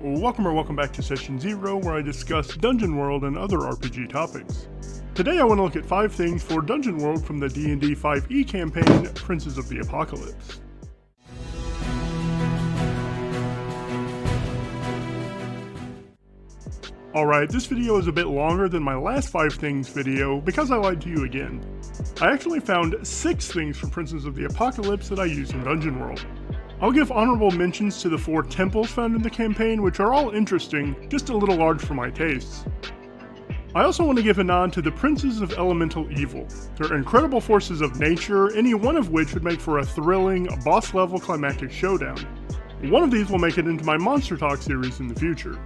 Welcome back to Session 0, where I discuss Dungeon World and other RPG topics. Today I want to look at 5 things for Dungeon World from the D&D 5e campaign, Princes of the Apocalypse. Alright, this video is a bit longer than my last 5 things video because I lied to you again. I actually found 6 things from Princes of the Apocalypse that I use in Dungeon World. I'll give honorable mentions to the 4 temples found in the campaign, which are all interesting, just a little large for my tastes. I also want to give a nod to the Princes of Elemental Evil. They're incredible forces of nature, any one of which would make for a thrilling, boss-level climactic showdown. One of these will make it into my Monster Talk series in the future.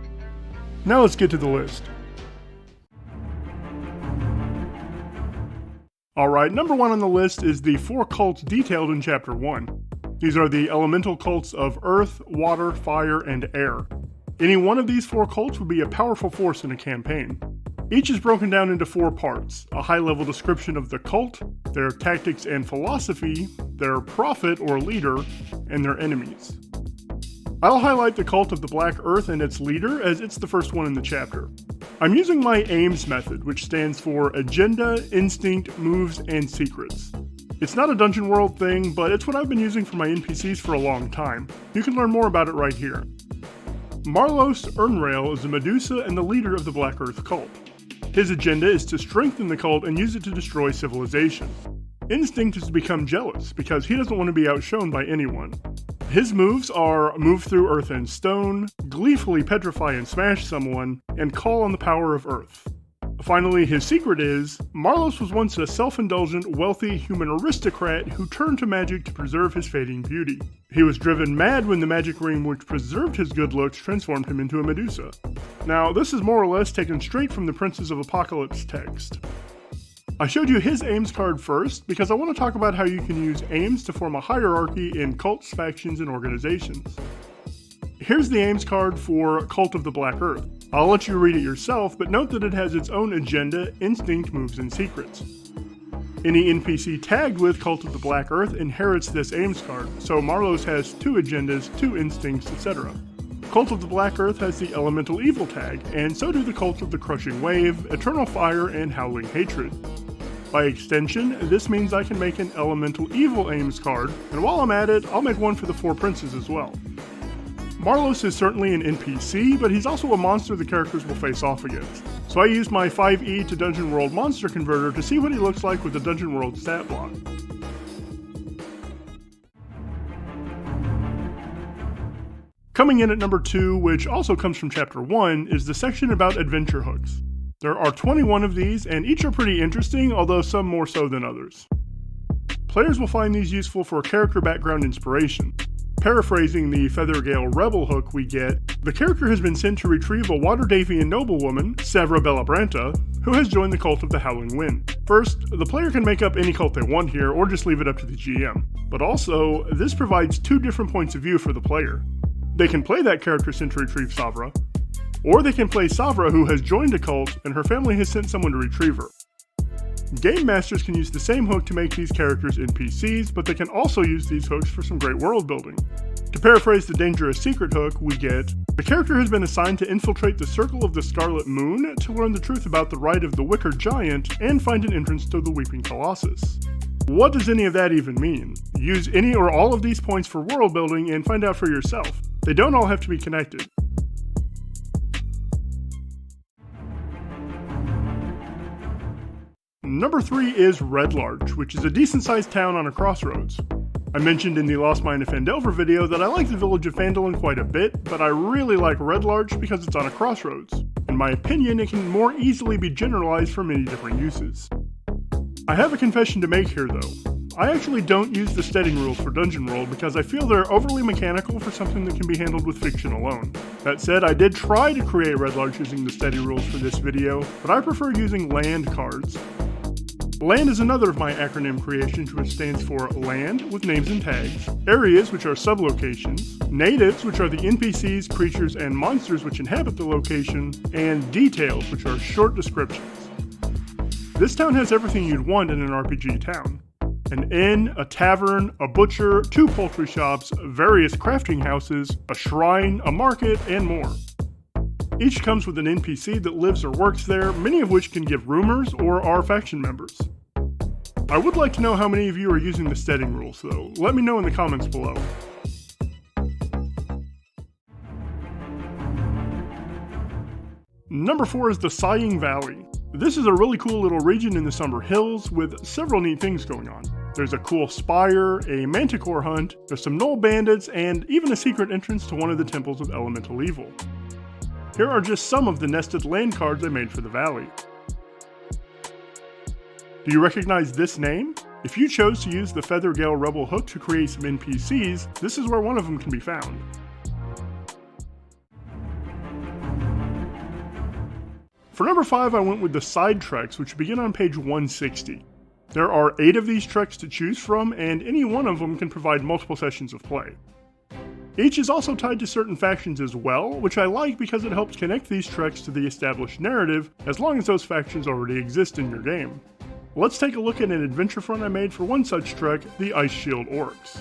Now let's get to the list. Alright, number 1 on the list is the 4 cults detailed in Chapter 1. These are the elemental cults of Earth, Water, Fire, and Air. Any one of these 4 cults would be a powerful force in a campaign. Each is broken down into 4 parts: a high-level description of the cult, their tactics and philosophy, their prophet or leader, and their enemies. I'll highlight the cult of the Black Earth and its leader, as it's the first one in the chapter. I'm using my AIMS method, which stands for Agenda, Instinct, Moves, and Secrets. It's not a Dungeon World thing, but it's what I've been using for my NPCs for a long time. You can learn more about it right here. Marlos Urnrail is a Medusa and the leader of the Black Earth cult. His agenda is to strengthen the cult and use it to destroy civilization. Instinct is to become jealous, because he doesn't want to be outshone by anyone. His moves are move through earth and stone, gleefully petrify and smash someone, and call on the power of earth. Finally, his secret is, Marlos was once a self-indulgent, wealthy human aristocrat who turned to magic to preserve his fading beauty. He was driven mad when the magic ring which preserved his good looks transformed him into a Medusa. Now, this is more or less taken straight from the Princes of Apocalypse text. I showed you his AIMS card first because I want to talk about how you can use AIMS to form a hierarchy in cults, factions, and organizations. Here's the AIMS card for Cult of the Black Earth. I'll let you read it yourself, but note that it has its own agenda, instinct, moves, and secrets. Any NPC tagged with Cult of the Black Earth inherits this AIMS card, so Marlos has 2 agendas, 2 instincts, etc. Cult of the Black Earth has the Elemental Evil tag, and so do the Cult of the Crushing Wave, Eternal Fire, and Howling Hatred. By extension, this means I can make an Elemental Evil AIMS card, and while I'm at it, I'll make one for the 4 princes as well. Marlos is certainly an NPC, but he's also a monster the characters will face off against. So I used my 5e to Dungeon World Monster Converter to see what he looks like with the Dungeon World stat block. Coming in at number 2, which also comes from Chapter 1, is the section about adventure hooks. There are 21 of these, and each are pretty interesting, although some more so than others. Players will find these useful for character background inspiration. Paraphrasing the Feathergale Rebel hook we get, the character has been sent to retrieve a Waterdavian noblewoman, Savra Bellabranta, who has joined the Cult of the Howling Wind. First, the player can make up any cult they want here, or just leave it up to the GM. But also, this provides 2 different points of view for the player. They can play that character sent to retrieve Savra, or they can play Savra who has joined a cult and her family has sent someone to retrieve her. Game Masters can use the same hook to make these characters NPCs, but they can also use these hooks for some great world building. To paraphrase the Dangerous Secret hook, we get, the character has been assigned to infiltrate the Circle of the Scarlet Moon to learn the truth about the rite of the Wicker Giant and find an entrance to the Weeping Colossus. What does any of that even mean? Use any or all of these points for world building and find out for yourself. They don't all have to be connected. Number 3 is Red Larch, which is a decent-sized town on a crossroads. I mentioned in the Lost Mine of Phandelver video that I like the village of Phandalin quite a bit, but I really like Red Larch because it's on a crossroads. In my opinion, it can more easily be generalized for many different uses. I have a confession to make here though. I actually don't use the steading rules for Dungeon World because I feel they're overly mechanical for something that can be handled with fiction alone. That said, I did try to create Red Larch using the steady rules for this video, but I prefer using land cards. Land is another of my acronym creations, which stands for Land, with names and tags, Areas, which are sublocations, Natives, which are the NPCs, creatures, and monsters which inhabit the location, and Details, which are short descriptions. This town has everything you'd want in an RPG town. An inn, a tavern, a butcher, 2 poultry shops, various crafting houses, a shrine, a market, and more. Each comes with an NPC that lives or works there, many of which can give rumors or are faction members. I would like to know how many of you are using the steading rule, so let me know in the comments below. Number 4 is the Sighing Valley. This is a really cool little region in the Summer Hills with several neat things going on. There's a cool spire, a manticore hunt, there's some gnoll bandits, and even a secret entrance to one of the temples of elemental evil. Here are just some of the nested land cards I made for the valley. Do you recognize this name? If you chose to use the Feathergale Rebel hook to create some NPCs, this is where one of them can be found. For number 5, I went with the side treks, which begin on page 160. There are 8 of these treks to choose from, and any one of them can provide multiple sessions of play. Each is also tied to certain factions as well, which I like because it helps connect these treks to the established narrative, as long as those factions already exist in your game. Let's take a look at an adventure front I made for one such trek, the Ice Shield Orcs.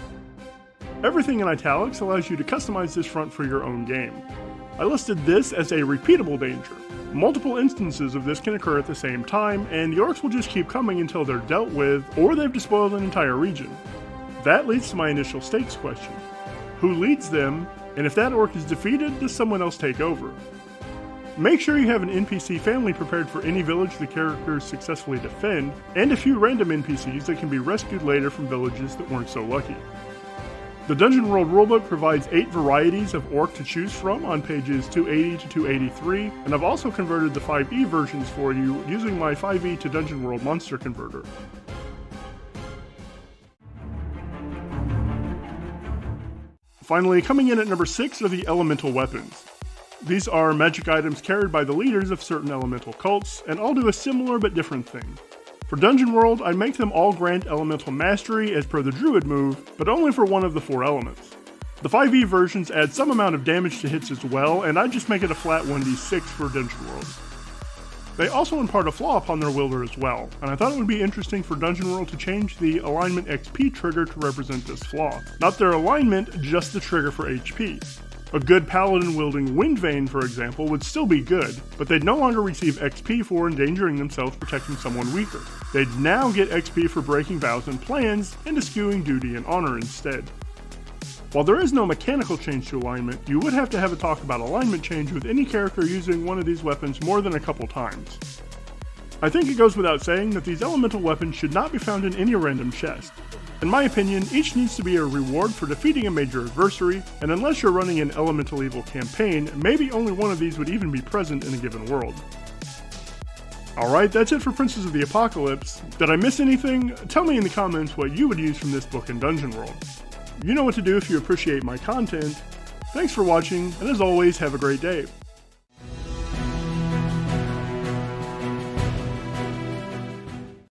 Everything in italics allows you to customize this front for your own game. I listed this as a repeatable danger. Multiple instances of this can occur at the same time, and the orcs will just keep coming until they're dealt with, or they've despoiled an entire region. That leads to my initial stakes question. Who leads them, and if that orc is defeated, does someone else take over? Make sure you have an NPC family prepared for any village the characters successfully defend, and a few random NPCs that can be rescued later from villages that weren't so lucky. The Dungeon World Rulebook provides 8 varieties of orc to choose from on pages 280 to 283, and I've also converted the 5e versions for you using my 5e to Dungeon World monster converter. Finally, coming in at number 6 are the elemental weapons. These are magic items carried by the leaders of certain elemental cults, and all do a similar but different thing. For Dungeon World, I make them all grant elemental mastery as per the druid move, but only for one of the 4 elements. The 5e versions add some amount of damage to hits as well, and I just make it a flat 1d6 for Dungeon World. They also impart a flaw upon their wielder as well, and I thought it would be interesting for Dungeon World to change the alignment XP trigger to represent this flaw. Not their alignment, just the trigger for HP. A good paladin wielding Windvane, for example, would still be good, but they'd no longer receive XP for endangering themselves protecting someone weaker. They'd now get XP for breaking vows and plans, and eschewing duty and honor instead. While there is no mechanical change to alignment, you would have to have a talk about alignment change with any character using one of these weapons more than a couple times. I think it goes without saying that these elemental weapons should not be found in any random chest. In my opinion, each needs to be a reward for defeating a major adversary, and unless you're running an elemental evil campaign, maybe only one of these would even be present in a given world. Alright, that's it for Princes of the Apocalypse. Did I miss anything? Tell me in the comments what you would use from this book in Dungeon World. You know what to do if you appreciate my content. Thanks for watching, and as always, have a great day.